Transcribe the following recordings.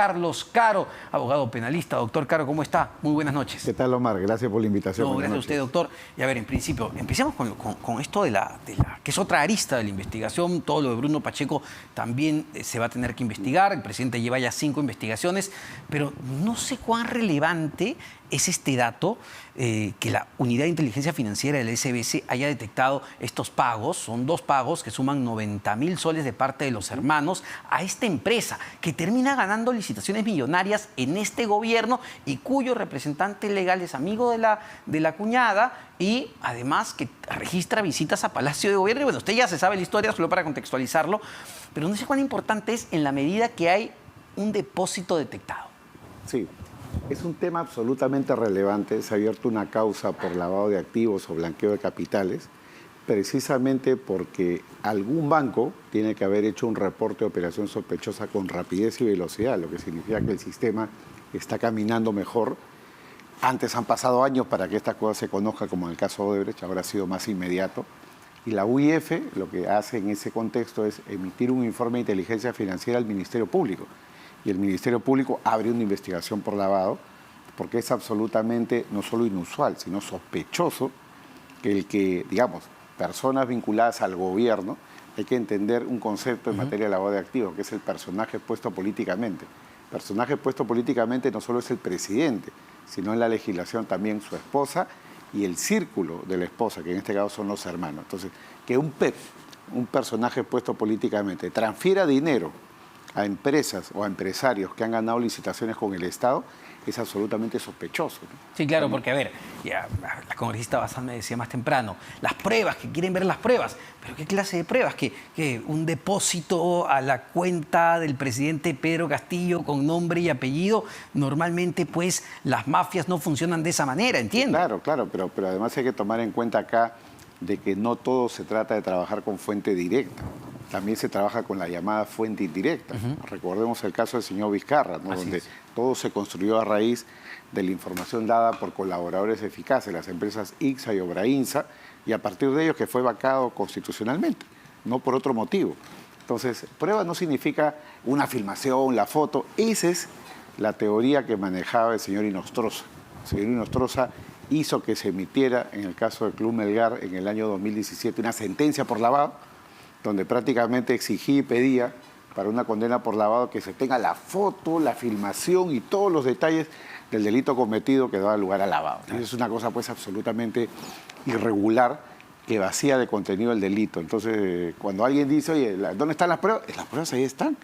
Carlos Caro, abogado penalista. Doctor Caro, ¿cómo está? Muy buenas noches. ¿Qué tal, Omar? Gracias por la invitación. No, gracias a usted, doctor. Y a ver, en principio, empecemos con esto de la que es otra arista de la investigación. Todo lo de Bruno Pacheco también se va a tener que investigar. El presidente lleva ya 5 investigaciones, pero no sé cuán relevante es este dato que la Unidad de Inteligencia Financiera del SBS haya detectado estos pagos. Son 2 pagos que suman 90.000 soles de parte de los hermanos a esta empresa que termina ganando licitaciones millonarias en este gobierno y cuyo representante legal es amigo de la cuñada y además que registra visitas a Palacio de Gobierno. Y bueno, usted ya se sabe la historia, solo para contextualizarlo, pero no sé cuán importante es en la medida que hay un depósito detectado. Sí. Es un tema absolutamente relevante. Se ha abierto una causa por lavado de activos o blanqueo de capitales, precisamente porque algún banco tiene que haber hecho un reporte de operación sospechosa con rapidez y velocidad, lo que significa que el sistema está caminando mejor. Antes han pasado años para que esta cosa se conozca, como en el caso de Odebrecht, ahora ha sido más inmediato. Y la UIF lo que hace en ese contexto es emitir un informe de inteligencia financiera al Ministerio Público. Y el Ministerio Público abre una investigación por lavado, porque es absolutamente no solo inusual, sino sospechoso que digamos, personas vinculadas al gobierno, hay que entender un concepto en materia de lavado de activos, que es el personaje puesto políticamente. El personaje puesto políticamente no solo es el presidente, sino en la legislación también su esposa y el círculo de la esposa, que en este caso son los hermanos. Entonces, que un personaje puesto políticamente, transfiera dinero a empresas o a empresarios que han ganado licitaciones con el Estado es absolutamente sospechoso, ¿no? Sí, claro, porque a ver, ya, la congresista Bazán me decía más temprano, las pruebas, que quieren ver las pruebas, pero ¿qué clase de pruebas? Que un depósito a la cuenta del presidente Pedro Castillo con nombre y apellido, normalmente pues las mafias no funcionan de esa manera, ¿entiendes? Claro, pero además hay que tomar en cuenta acá de que no todo se trata de trabajar con fuente directa. También se trabaja con la llamada fuente indirecta. Recordemos el caso del señor Vizcarra, ¿no? Donde todo se construyó a raíz de la información dada por colaboradores eficaces, las empresas ICSA y Obrainsa, y a partir de ellos que fue vacado constitucionalmente, no por otro motivo. Entonces, prueba no significa una filmación, la foto. Esa es la teoría que manejaba el señor Inostroza. El señor Inostroza hizo que se emitiera, en el caso del Club Melgar, en el año 2017, una sentencia por lavado, donde prácticamente exigía y pedía para una condena por lavado que se tenga la foto, la filmación y todos los detalles del delito cometido que daba lugar al lavado. Eso es una cosa pues absolutamente irregular que vacía de contenido el delito. Entonces, cuando alguien dice, oye, ¿dónde están las pruebas ahí están.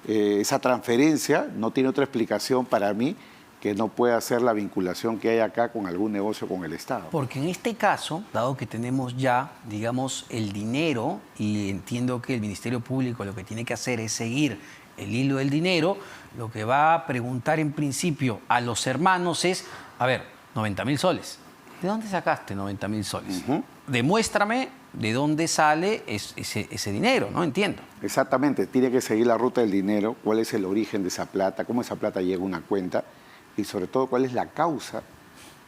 Esa transferencia no tiene otra explicación para mí que no pueda ser la vinculación que hay acá con algún negocio con el Estado. Porque en este caso, dado que tenemos ya, digamos, el dinero, y entiendo que el Ministerio Público lo que tiene que hacer es seguir el hilo del dinero, lo que va a preguntar en principio a los hermanos es, a ver, 90.000 soles. ¿De dónde sacaste 90.000 soles? Demuéstrame de dónde sale ese dinero, ¿no? Entiendo. Exactamente, tiene que seguir la ruta del dinero, cuál es el origen de esa plata, cómo esa plata llega a una cuenta, y sobre todo cuál es la causa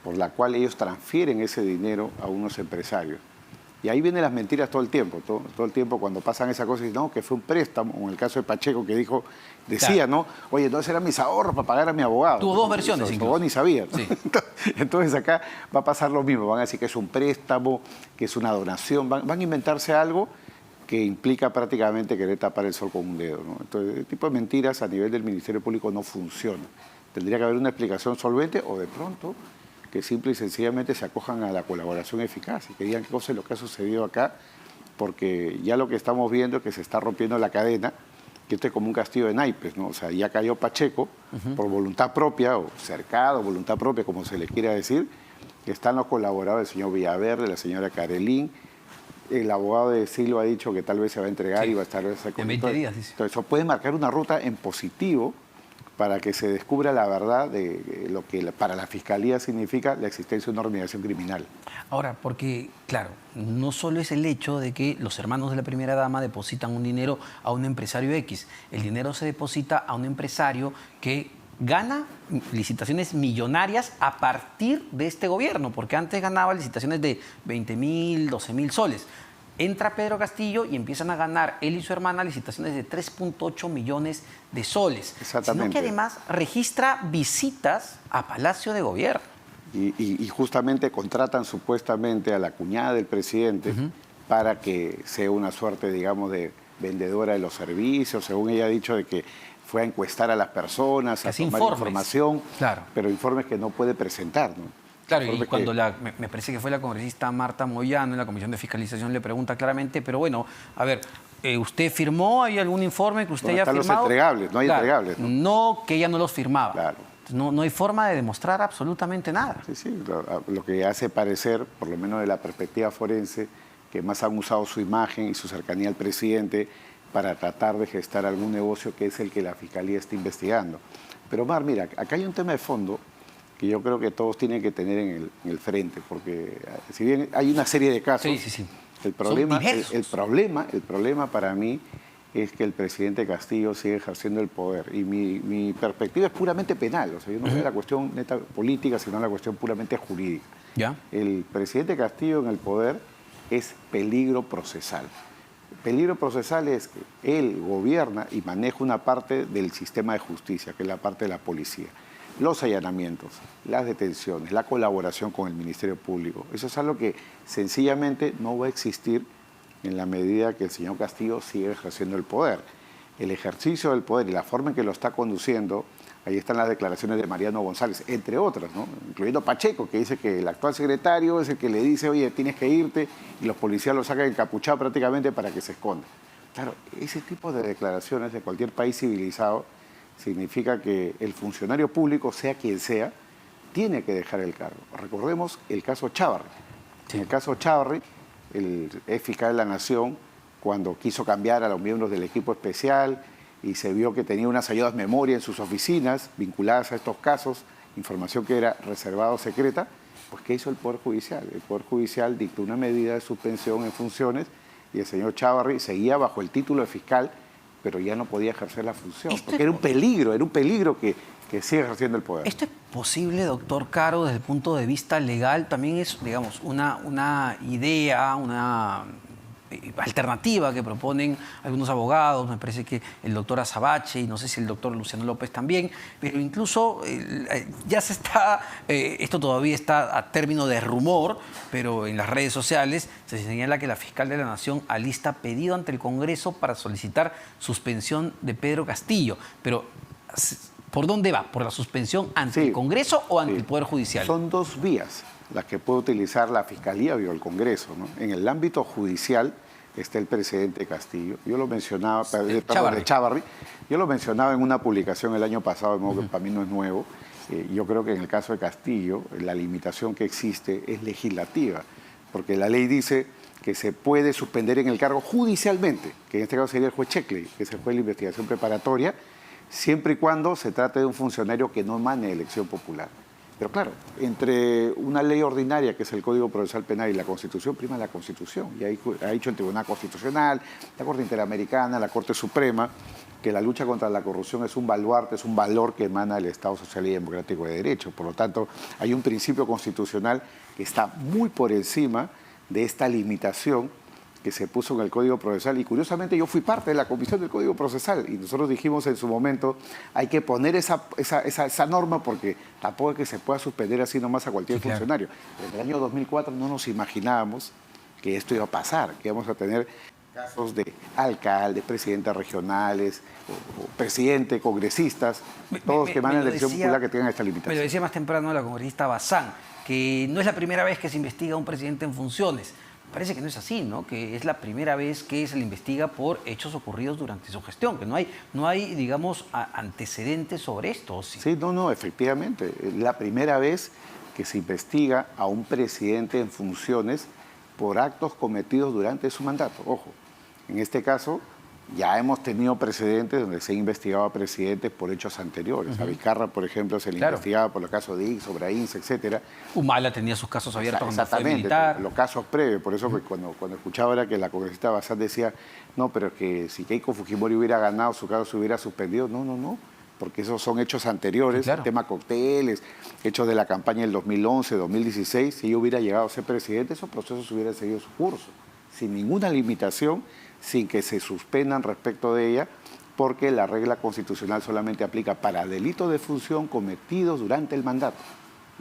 por la cual ellos transfieren ese dinero a unos empresarios. Y ahí vienen las mentiras todo el tiempo, todo el tiempo cuando pasan esas cosas, y no, que fue un préstamo, o en el caso de Pacheco que decía, claro, ¿no? Oye, entonces eran mis ahorros para pagar a mi abogado. Tuvo 2 versiones incluso. Vos ni sabías, ¿no? Sí. Entonces acá va a pasar lo mismo, van a decir que es un préstamo, que es una donación, van a inventarse algo que implica prácticamente querer tapar el sol con un dedo, ¿no? Entonces, este tipo de mentiras a nivel del Ministerio Público no funciona. Tendría que haber una explicación solvente o de pronto que simple y sencillamente se acojan a la colaboración eficaz y que digan qué cosa es lo que ha sucedido acá, porque ya lo que estamos viendo es que se está rompiendo la cadena, que esto es como un castillo de naipes, ¿no? O sea, ya cayó Pacheco por voluntad propia o cercado, voluntad propia, como se le quiera decir. Están los colaboradores, el señor Villaverde, la señora Carelín. El abogado de Silva ha dicho que tal vez se va a entregar y va a estar... En 20 días, dice. Entonces, eso puede marcar una ruta en positivo para que se descubra la verdad de lo que para la Fiscalía significa la existencia de una organización criminal. Ahora, porque, claro, no solo es el hecho de que los hermanos de la primera dama depositan un dinero a un empresario X, el dinero se deposita a un empresario que gana licitaciones millonarias a partir de este gobierno, porque antes ganaba licitaciones de 20.000, 12.000 soles. Entra Pedro Castillo y empiezan a ganar él y su hermana licitaciones de 3.8 millones de soles. Exactamente. Sino que además registra visitas a Palacio de Gobierno. Y justamente contratan supuestamente a la cuñada del presidente para que sea una suerte, digamos, de vendedora de los servicios, según ella ha dicho, de que fue a encuestar a las personas, a tomar información, claro, pero informes que no puede presentar, ¿no? Claro, y cuando me parece que fue la congresista Marta Moyano en la Comisión de Fiscalización le pregunta claramente, pero bueno, a ver, ¿usted firmó? ¿Hay algún informe que usted haya firmado? Los entregables, no hay entregables. No, que ella no los firmaba. Claro. No hay forma de demostrar absolutamente nada. Sí, lo que hace parecer, por lo menos de la perspectiva forense, que más han usado su imagen y su cercanía al presidente para tratar de gestar algún negocio que es el que la Fiscalía está investigando. Pero Omar, mira, acá hay un tema de fondo que yo creo que todos tienen que tener en el frente, porque si bien hay una serie de casos, sí. El problema para mí es que el presidente Castillo sigue ejerciendo el poder y mi perspectiva es puramente penal, o sea, yo no veo la cuestión neta política, sino la cuestión puramente jurídica. ¿Ya? El presidente Castillo en el poder es peligro procesal. Peligro procesal es que él gobierna y maneja una parte del sistema de justicia, que es la parte de la policía. Los allanamientos, las detenciones, la colaboración con el Ministerio Público. Eso es algo que sencillamente no va a existir en la medida que el señor Castillo sigue ejerciendo el poder. El ejercicio del poder y la forma en que lo está conduciendo, ahí están las declaraciones de Mariano González, entre otras, ¿no? Incluyendo Pacheco, que dice que el actual secretario es el que le dice, oye, tienes que irte, y los policías lo sacan encapuchado prácticamente para que se esconda. Claro, ese tipo de declaraciones de cualquier país civilizado significa que el funcionario público, sea quien sea, tiene que dejar el cargo. Recordemos el caso Chávarri. En el caso Chávarri, el ex fiscal de la Nación, cuando quiso cambiar a los miembros del equipo especial y se vio que tenía unas ayudas memoria en sus oficinas vinculadas a estos casos, información que era reservada o secreta, pues ¿qué hizo el Poder Judicial? El Poder Judicial dictó una medida de suspensión en funciones y el señor Chávarri seguía bajo el título de fiscal, pero ya no podía ejercer la función, porque era un peligro que sigue ejerciendo el poder. ¿Esto es posible, doctor Caro, desde el punto de vista legal? También es, digamos, una idea, una alternativa que proponen algunos abogados, me parece que el doctor Azabache y no sé si el doctor Luciano López también, pero incluso ya se está, esto todavía está a término de rumor, pero en las redes sociales se señala que la fiscal de la Nación alista pedido ante el Congreso para solicitar suspensión de Pedro Castillo, pero ¿por dónde va? ¿Por la suspensión ante el Congreso o ante el Poder Judicial? Son dos vías las que puede utilizar la Fiscalía o el Congreso, ¿no? En el ámbito judicial está el presidente Castillo. Yo lo mencionaba, de Chávarri. Yo lo mencionaba en una publicación el año pasado, de modo que para mí no es nuevo. Yo creo que en el caso de Castillo, la limitación que existe es legislativa, porque la ley dice que se puede suspender en el cargo judicialmente, que en este caso sería el juez Checkley, que se fue la investigación preparatoria, siempre y cuando se trate de un funcionario que no emane elección popular. Pero claro, entre una ley ordinaria, que es el Código Procesal Penal, y la Constitución, prima la Constitución. Y ahí ha dicho el Tribunal Constitucional, la Corte Interamericana, la Corte Suprema, que la lucha contra la corrupción es un baluarte, es un valor que emana del Estado Social y Democrático de Derecho. Por lo tanto, hay un principio constitucional que está muy por encima de esta limitación que se puso en el Código Procesal, y curiosamente yo fui parte de la Comisión del Código Procesal y nosotros dijimos en su momento hay que poner esa norma porque tampoco es que se pueda suspender así nomás a cualquier funcionario. Pero en el año 2004 no nos imaginábamos que esto iba a pasar, que íbamos a tener casos de alcaldes, presidentes regionales, o presidentes, congresistas, todos que emanan de elección popular que tengan esta limitación. Me lo decía más temprano la congresista Bazán, que no es la primera vez que se investiga a un presidente en funciones. Parece que no es así, ¿no? Que es la primera vez que se le investiga por hechos ocurridos durante su gestión, que no hay digamos, antecedentes sobre esto, ¿sí? Sí, no, efectivamente. Es la primera vez que se investiga a un presidente en funciones por actos cometidos durante su mandato. Ojo, en este caso ya hemos tenido precedentes donde se ha investigado a presidentes por hechos anteriores. A Vizcarra, por ejemplo, se le investigaba por los casos de Ix, Obraíns, etcétera. Humala tenía sus casos abiertos cuando fue militar. Exactamente, los casos previos. Por eso que cuando escuchaba era que la congresista Bazán decía, no, pero que si Keiko Fujimori hubiera ganado, su caso se hubiera suspendido. No, porque esos son hechos anteriores, el tema cócteles, hechos de la campaña del 2011, 2016. Si yo hubiera llegado a ser presidente, esos procesos hubieran seguido su curso. sin ninguna limitación, sin que se suspendan respecto de ella, porque la regla constitucional solamente aplica para delitos de función cometidos durante el mandato.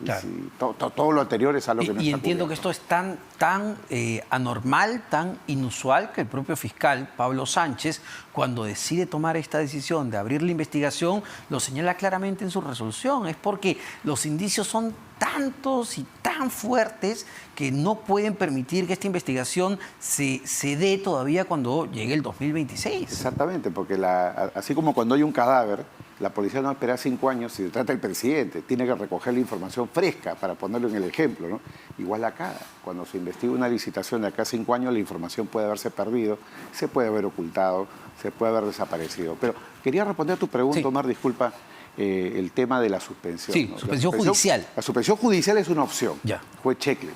Claro. Si, todo lo anterior es algo que no Y está entiendo que cubierto. esto es tan anormal, tan inusual, que el propio fiscal, Pablo Sánchez, cuando decide tomar esta decisión de abrir la investigación, lo señala claramente en su resolución. Es porque los indicios son tantos y tan fuertes que no pueden permitir que esta investigación se dé todavía cuando llegue el 2026. Exactamente, porque así como cuando hay un cadáver, la policía no espera 5 años si se trata del presidente, tiene que recoger la información fresca para ponerlo en el ejemplo, ¿no? Igual acá, cuando se investiga una licitación de acá a 5 años, la información puede haberse perdido, se puede haber ocultado, se puede haber desaparecido. Pero quería responder a tu pregunta, Sí. Omar, disculpa, el tema de la suspensión. Sí, ¿no? suspensión judicial. La suspensión judicial es una opción, Ya. juez checle.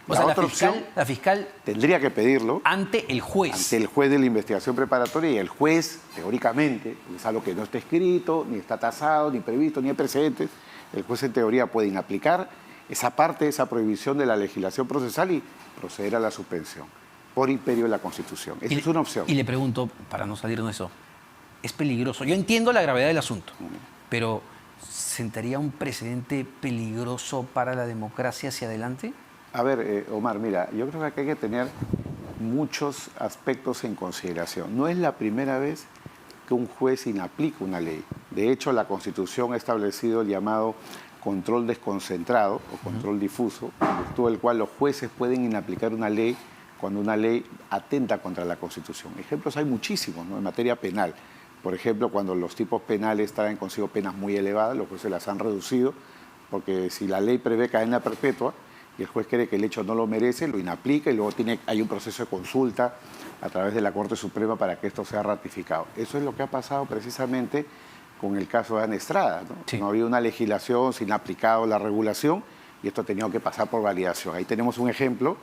O sea, otra opción la fiscal tendría que pedirlo ante el juez. ante el juez de la investigación preparatoria, y el juez, teóricamente, es algo que no está escrito, ni está tasado, ni previsto, ni hay precedentes, el juez en teoría puede inaplicar esa parte, esa prohibición de la legislación procesal y proceder a la suspensión por imperio de la Constitución. Esa es una opción. Y le pregunto, para no salir de eso, ¿es peligroso? Yo entiendo la gravedad del asunto, pero ¿sentaría un precedente peligroso para la democracia hacia adelante? A ver, Omar, mira, yo creo que aquí hay que tener muchos aspectos en consideración. No es la primera vez que un juez inaplica una ley. De hecho, la Constitución ha establecido el llamado control desconcentrado o control difuso, en virtud del cual los jueces pueden inaplicar una ley cuando una ley atenta contra la Constitución. Ejemplos hay muchísimos, ¿no? En materia penal. Por ejemplo, cuando los tipos penales traen consigo penas muy elevadas, los jueces las han reducido, porque si la ley prevé cadena perpetua, y el juez cree que el hecho no lo merece, lo inaplica y luego hay un proceso de consulta a través de la Corte Suprema para que esto sea ratificado. Eso es lo que ha pasado precisamente con el caso de Ana Estrada, ¿no? Sí. No había una legislación, se ha aplicado la regulación y esto ha tenido que pasar por validación. Ahí tenemos un ejemplo,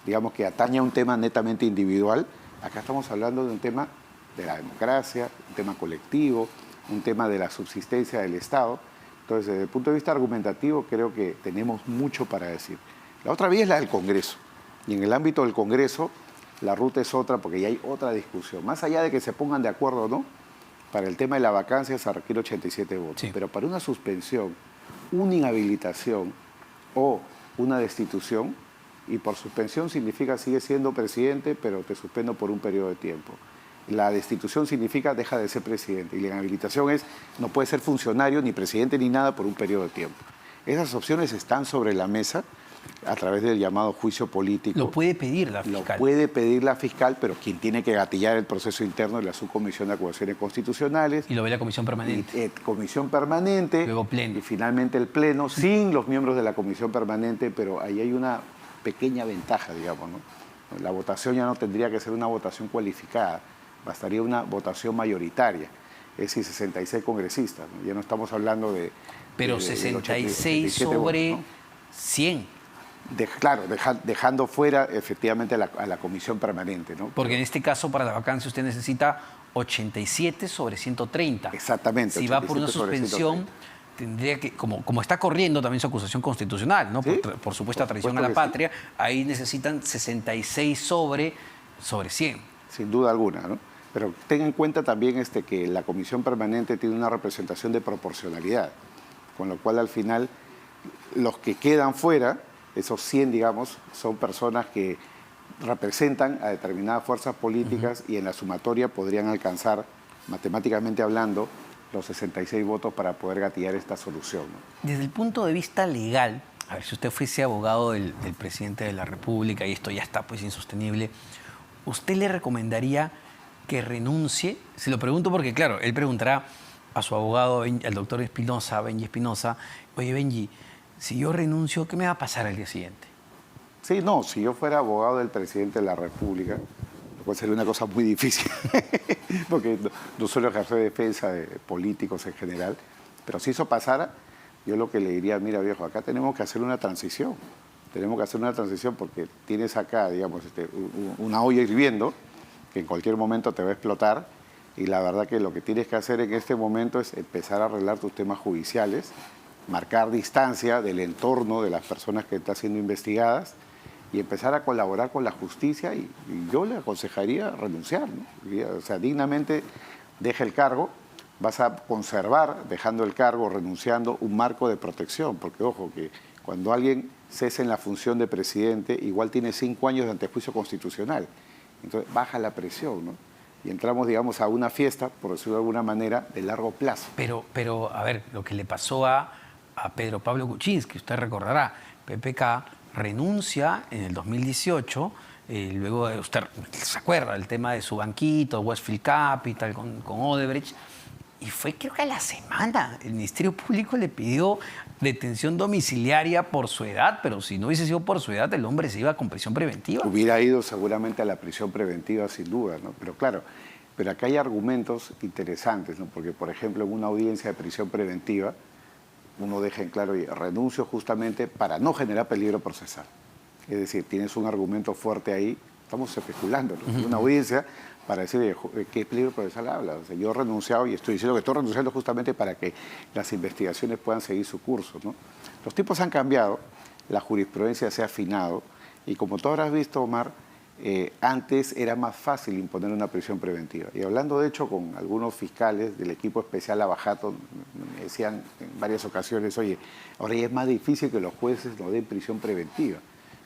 digamos, que atañe a un tema netamente individual. Acá estamos hablando de un tema de la democracia, un tema colectivo, un tema de la subsistencia del Estado. Entonces, desde el punto de vista argumentativo, creo que tenemos mucho para decir. La otra vía es la del Congreso. Y en el ámbito del Congreso, la ruta es otra porque ya hay otra discusión. Más allá de que se pongan de acuerdo o no, para el tema de la vacancia se requiere 87 votos. Sí. Pero para una suspensión, una inhabilitación o una destitución, y por suspensión significa sigue siendo presidente, pero te suspendo por un periodo de tiempo. La destitución significa deja de ser presidente y la inhabilitación es no puede ser funcionario, ni presidente, ni nada por un periodo de tiempo. Esas opciones están sobre la mesa a través del llamado juicio político. Lo puede pedir la fiscal. Lo puede pedir la fiscal, pero quien tiene que gatillar el proceso interno es la Subcomisión de Acusaciones Constitucionales. Y lo ve la comisión permanente. Comisión permanente. Luego pleno. Y finalmente el pleno, sin los miembros de la comisión permanente, pero ahí hay una pequeña ventaja, digamos, ¿no? La votación ya no tendría que ser una votación cualificada, bastaría una votación mayoritaria, es decir, 66 congresistas, ¿no? Ya no estamos hablando de... Pero de 66 87 sobre votos, ¿no? 100. Claro, dejando fuera efectivamente a la comisión permanente, ¿no? Porque en este caso, para la vacancia, usted necesita 87 sobre 130. Exactamente. Si va por una 87 sobre suspensión, 130. tendría que, como está corriendo también su acusación constitucional, ¿no? Sí, por supuesta por traición a la supuesto que patria, ahí necesitan 66 sobre 100. Sin duda alguna, ¿no? Pero ten en cuenta también que la comisión permanente tiene una representación de proporcionalidad, con lo cual al final los que quedan fuera, esos 100, digamos, son personas que representan a determinadas fuerzas políticas y en la sumatoria podrían alcanzar, matemáticamente hablando, los 66 votos para poder gatillar esta solución, ¿no? Desde el punto de vista legal, a ver, si usted fuese abogado del presidente de la República y esto ya está pues insostenible, ¿usted le recomendaría que renuncie? Se lo pregunto porque, claro, él preguntará a su abogado, al doctor Espinosa, Benji Espinosa, oye, Benji, si yo renuncio, ¿qué me va a pasar al día siguiente? Sí, no, si yo fuera abogado del presidente de la República, lo cual sería una cosa muy difícil, porque no suelo ejercer defensa de políticos en general, pero si eso pasara, yo lo que le diría, mira viejo, acá tenemos que hacer una transición, porque tienes acá, digamos, una olla hirviendo, que en cualquier momento te va a explotar, y la verdad que lo que tienes que hacer en este momento es empezar a arreglar tus temas judiciales, marcar distancia del entorno de las personas que están siendo investigadas y empezar a colaborar con la justicia y yo le aconsejaría renunciar, ¿no? O sea, dignamente deja el cargo, vas a conservar, dejando el cargo, renunciando, un marco de protección, porque ojo, que cuando alguien cese en la función de presidente, igual tiene 5 años de antejuicio constitucional, entonces baja la presión, ¿no? Y entramos, digamos, a una fiesta, por decirlo de alguna manera, de largo plazo. Pero a ver, lo que le pasó a Pedro Pablo Kuczynski, usted recordará, PPK renuncia en el 2018, luego usted se acuerda del tema de su banquito, Westfield Capital, con Odebrecht, y fue creo que a la semana el Ministerio Público le pidió detención domiciliaria por su edad, pero si no hubiese sido por su edad, el hombre se iba con prisión preventiva. Hubiera ido seguramente a la prisión preventiva sin duda, ¿no? Pero claro, pero acá hay argumentos interesantes, ¿no? Porque, por ejemplo, en una audiencia de prisión preventiva, uno deja en claro, renuncio justamente para no generar peligro procesal. Es decir, tienes un argumento fuerte ahí, estamos especulando, ¿no? Una audiencia para decir qué peligro procesal habla. O sea, yo he renunciado y estoy diciendo que estoy renunciando justamente para que las investigaciones puedan seguir su curso, ¿no? Los tiempos han cambiado, la jurisprudencia se ha afinado y como tú habrás visto, Omar, antes era más fácil imponer una prisión preventiva. Y hablando de hecho con algunos fiscales del equipo especial Lavajato, me decían en varias ocasiones, oye, ahora ya es más difícil que los jueces nos den prisión preventiva,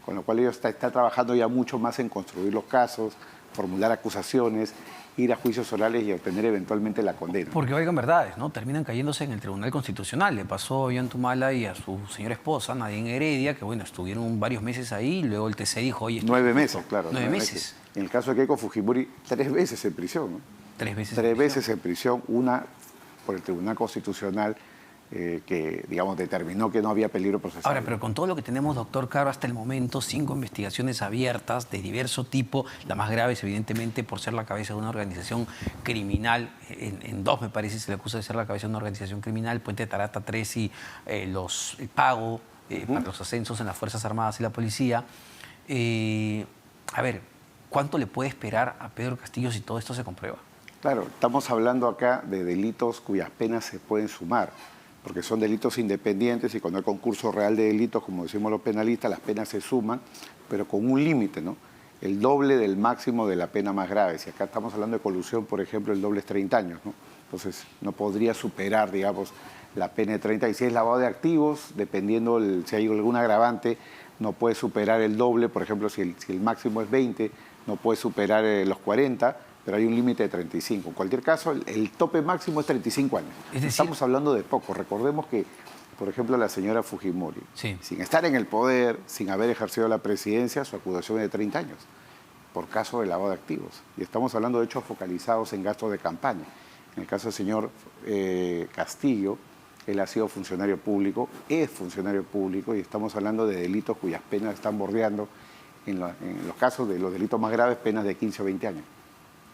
con lo cual ellos están trabajando ya mucho más en construir los casos, formular acusaciones, ir a juicios orales y obtener eventualmente la condena. Porque, oigan, verdades, ¿no? Terminan cayéndose en el Tribunal Constitucional. Le pasó a Ollantumala y a su señora esposa, Nadine Heredia, que, bueno, estuvieron varios meses ahí y luego el TC dijo, oye... 9 meses, claro. 9 meses. En el caso de Keiko Fujimori, 3 veces en prisión, ¿no? 3 veces. 3 veces en prisión, una por el Tribunal Constitucional, que, digamos, determinó que no había peligro procesal. Ahora, pero con todo lo que tenemos, doctor Caro, hasta el momento, 5 investigaciones abiertas de diverso tipo, la más grave es evidentemente por ser la cabeza de una organización criminal, en 2 me parece se le acusa de ser la cabeza de una organización criminal, Puente Tarata 3 y el pago para los ascensos en las Fuerzas Armadas y la Policía. A ver, ¿cuánto le puede esperar a Pedro Castillo si todo esto se comprueba? Claro, estamos hablando acá de delitos cuyas penas se pueden sumar, porque son delitos independientes y cuando hay concurso real de delitos, como decimos los penalistas, las penas se suman, pero con un límite, ¿no? El doble del máximo de la pena más grave. Si acá estamos hablando de colusión, por ejemplo, el doble es 30 años, ¿no? Entonces, no podría superar, digamos, la pena de 30. Y si es lavado de activos, dependiendo si hay algún agravante, no puede superar el doble. Por ejemplo, si el máximo es 20, no puede superar los 40, pero hay un límite de 35. En cualquier caso, el tope máximo es 35 años. Es decir, estamos hablando de poco. Recordemos que, por ejemplo, la señora Fujimori, sí, sin estar en el poder, sin haber ejercido la presidencia, su acusación es de 30 años por caso de lavado de activos. Y estamos hablando de hechos focalizados en gastos de campaña. En el caso del señor Castillo, él ha sido funcionario público, es funcionario público, y estamos hablando de delitos cuyas penas están bordeando, en los casos de los delitos más graves, penas de 15 o 20 años.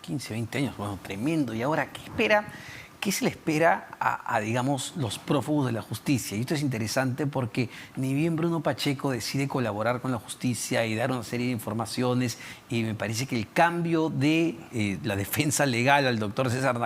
15, 20 años, bueno, tremendo. ¿Y ahora qué espera? ¿Qué se le espera digamos, los prófugos de la justicia? Y esto es interesante porque ni bien Bruno Pacheco decide colaborar con la justicia y dar una serie de informaciones, y me parece que el cambio de la defensa legal al doctor César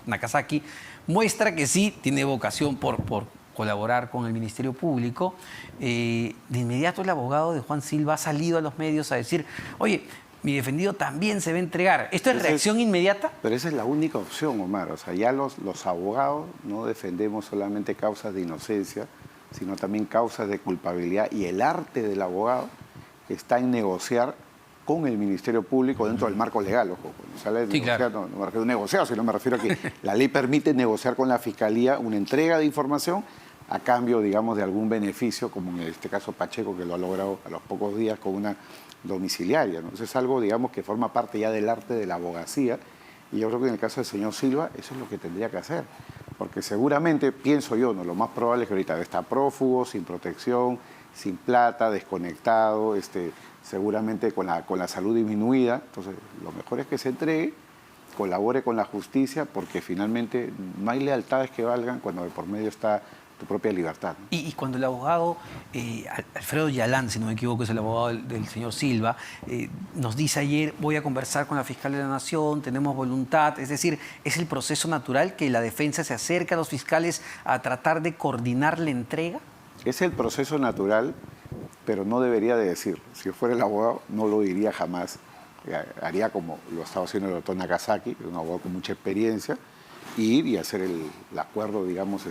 Nakazaki muestra que sí tiene vocación por colaborar con el Ministerio Público. De inmediato el abogado de Juan Silva ha salido a los medios a decir, oye, mi defendido también se va a entregar. ¿Esto es reacción inmediata? Pero esa es la única opción, Omar. O sea, ya los abogados no defendemos solamente causas de inocencia, sino también causas de culpabilidad. Y el arte del abogado está en negociar con el Ministerio Público dentro del marco legal. Ojo, cuando sale de negociar, claro. No me refiero a negociar, sino me refiero a que la ley permite negociar con la Fiscalía una entrega de información a cambio, digamos, de algún beneficio, como en este caso Pacheco, que lo ha logrado a los pocos días con una domiciliaria, ¿no? Eso es algo, digamos, que forma parte ya del arte de la abogacía, y yo creo que en el caso del señor Silva eso es lo que tendría que hacer, porque seguramente, pienso yo, ¿no? Lo más probable es que ahorita está prófugo, sin protección, sin plata, desconectado, seguramente con la salud disminuida. Entonces, lo mejor es que se entregue, colabore con la justicia, porque finalmente no hay lealtades que valgan cuando de por medio está tu propia libertad, ¿no? Y cuando el abogado, Alfredo Yalán, si no me equivoco, es el abogado del señor Silva, nos dice ayer, voy a conversar con la fiscal de la Nación, tenemos voluntad, es decir, ¿es el proceso natural que la defensa se acerca a los fiscales a tratar de coordinar la entrega? Es el proceso natural, pero no debería de decirlo. Si yo fuera el abogado, no lo diría jamás. Haría como lo estaba haciendo el doctor Nakazaki, un abogado con mucha experiencia, ir y hacer el acuerdo, digamos,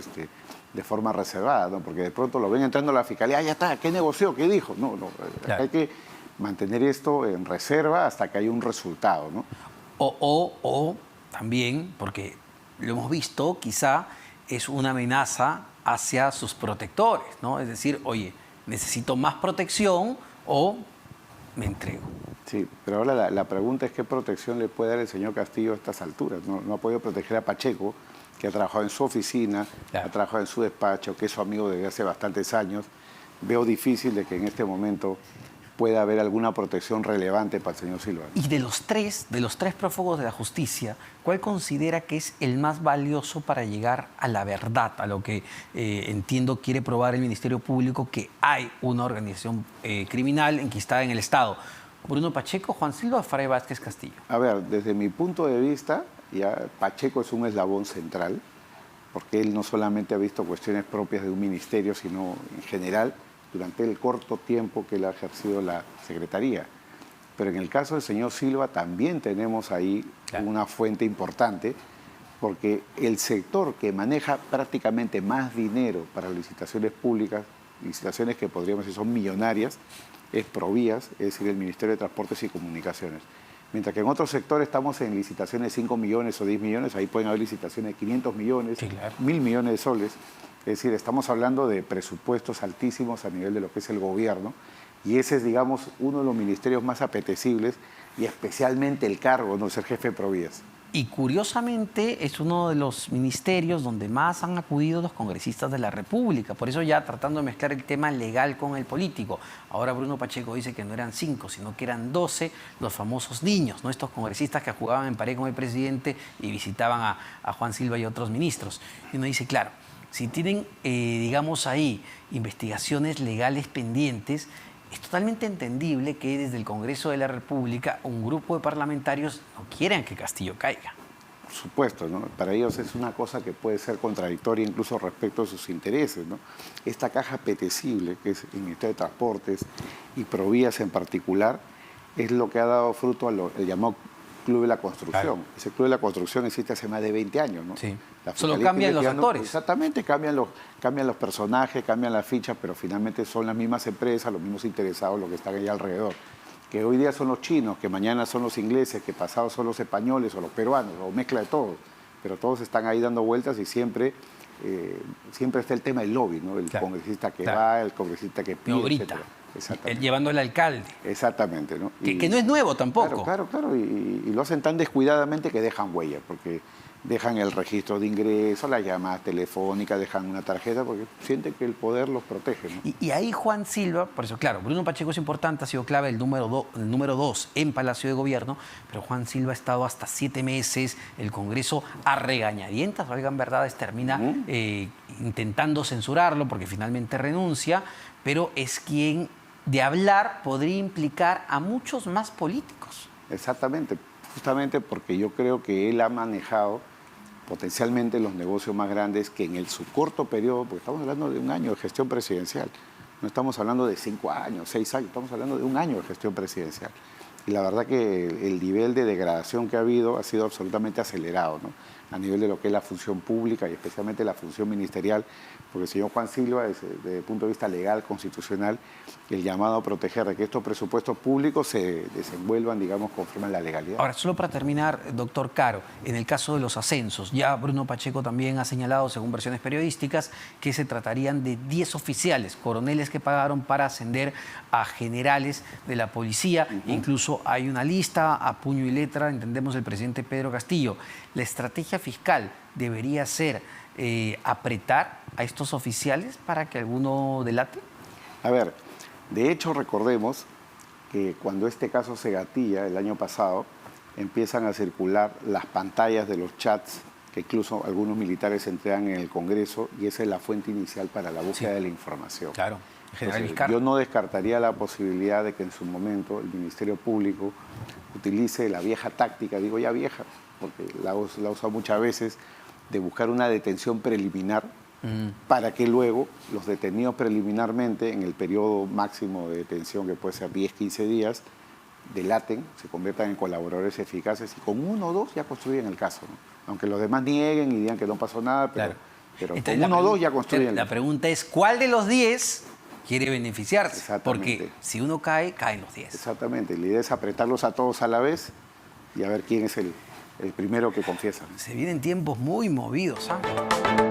de forma reservada, ¿no? Porque de pronto lo ven entrando a la fiscalía, ya está, ¿qué negoció? ¿Qué dijo? No, Claro. hay que mantener esto en reserva hasta que haya un resultado, ¿no? O también, porque lo hemos visto, quizá es una amenaza hacia sus protectores, ¿no? Es decir, oye, necesito más protección o me entrego. Sí, pero ahora la pregunta es qué protección le puede dar el señor Castillo a estas alturas. No ha podido proteger a Pacheco, que ha trabajado en su oficina, Claro. ha trabajado en su despacho, que es su amigo desde hace bastantes años. Veo difícil de que en este momento pueda haber alguna protección relevante para el señor Silva. Y de los tres prófugos de la justicia, ¿cuál considera que es el más valioso para llegar a la verdad, a lo que entiendo quiere probar el Ministerio Público, que hay una organización criminal enquistada en el Estado? ¿Bruno Pacheco, Juan Silva o Fray Vázquez Castillo? A ver, desde mi punto de vista, ya Pacheco es un eslabón central, porque él no solamente ha visto cuestiones propias de un ministerio, sino en general durante el corto tiempo que él ha ejercido la secretaría. Pero en el caso del señor Silva también tenemos ahí una fuente importante, porque el sector que maneja prácticamente más dinero para licitaciones públicas, licitaciones que podríamos decir son millonarias, es Provías, es decir, el Ministerio de Transportes y Comunicaciones. Mientras que en otros sectores estamos en licitaciones de 5 millones o 10 millones, ahí pueden haber licitaciones de 500 millones, Sí, claro. 1.000 millones de soles. Es decir, estamos hablando de presupuestos altísimos a nivel de lo que es el gobierno, y ese es, digamos, uno de los ministerios más apetecibles, y especialmente el cargo, no ser jefe de Provías. Y curiosamente es uno de los ministerios donde más han acudido los congresistas de la República. Por eso ya tratando de mezclar el tema legal con el político. Ahora Bruno Pacheco dice que no eran 5, sino que eran 12 los famosos niños, ¿no? Estos congresistas que jugaban en pared con el presidente y visitaban a Juan Silva y otros ministros. Y uno dice, claro, si tienen, digamos ahí, investigaciones legales pendientes, es totalmente entendible que desde el Congreso de la República un grupo de parlamentarios no quieran que Castillo caiga. Por supuesto, ¿no? Para ellos es una cosa que puede ser contradictoria incluso respecto a sus intereses, ¿no? Esta caja apetecible, que es el Ministerio de Transportes y Provías en particular, es lo que ha dado fruto al llamado Club de la Construcción. Claro. Ese Club de la Construcción existe hace más de 20 años, ¿no? Sí. La Solo Fiscalía cambian los investigando, actores. Exactamente, cambian los personajes, cambian las fichas, pero finalmente son las mismas empresas, los mismos interesados, los que están ahí alrededor. Que hoy día son los chinos, que mañana son los ingleses, que pasado son los españoles o los peruanos, o mezcla de todos. Pero todos están ahí dando vueltas y siempre está el tema del lobby, ¿no? El congresista que va, el congresista que pide, No grita. etcétera. Exactamente. Llevando al alcalde. Exactamente, ¿no? Que no es nuevo tampoco. Claro. Y lo hacen tan descuidadamente que dejan huella, porque dejan el registro de ingresos, las llamadas telefónicas, dejan una tarjeta, porque sienten que el poder los protege, ¿no? Y ahí Juan Silva, por eso, claro, Bruno Pacheco es importante, ha sido clave el número 2 en Palacio de Gobierno, pero Juan Silva ha estado hasta 7 meses, el Congreso a regañadientas, valgan verdades, termina intentando censurarlo porque finalmente renuncia, pero es quien de hablar podría implicar a muchos más políticos. Exactamente, justamente porque yo creo que él ha manejado potencialmente los negocios más grandes que en su corto periodo, porque estamos hablando de un año de gestión presidencial, no estamos hablando de 5 años, 6 años, estamos hablando de un año de gestión presidencial. Y la verdad que el nivel de degradación que ha habido ha sido absolutamente acelerado, ¿no? A nivel de lo que es la función pública y especialmente la función ministerial, porque el señor Juan Silva, desde el punto de vista legal, constitucional, el llamado a proteger de que estos presupuestos públicos se desenvuelvan, digamos, conforme a la legalidad. Ahora, solo para terminar, doctor Caro, en el caso de los ascensos, ya Bruno Pacheco también ha señalado, según versiones periodísticas, que se tratarían de 10 oficiales, coroneles que pagaron para ascender a generales de la policía. Incluso hay una lista a puño y letra, entendemos, del presidente Pedro Castillo. La estrategia fiscal debería ser apretar a estos oficiales para que alguno delate. A ver, de hecho recordemos que cuando este caso se gatilla el año pasado, empiezan a circular las pantallas de los chats que incluso algunos militares entregan en el Congreso, y esa es la fuente inicial para la búsqueda de la información. Claro, general Entonces, Vizcarra. yo no descartaría la posibilidad de que en su momento el Ministerio Público utilice la vieja táctica, digo ya vieja, porque la usa muchas veces, de buscar una detención preliminar para que luego los detenidos preliminarmente, en el periodo máximo de detención, que puede ser 10, 15 días, delaten, se conviertan en colaboradores eficaces y con 1 o 2 ya construyen el caso, ¿no? Aunque los demás nieguen y digan que no pasó nada, pero, Claro. pero Entonces, con 1 o 2 ya construyen La pregunta es, ¿cuál de los 10 quiere beneficiarse? Exactamente. Porque si uno cae, caen los 10. Exactamente, la idea es apretarlos a todos a la vez y a ver quién es el primero que confiesa. Se vienen tiempos muy movidos, ¿ah?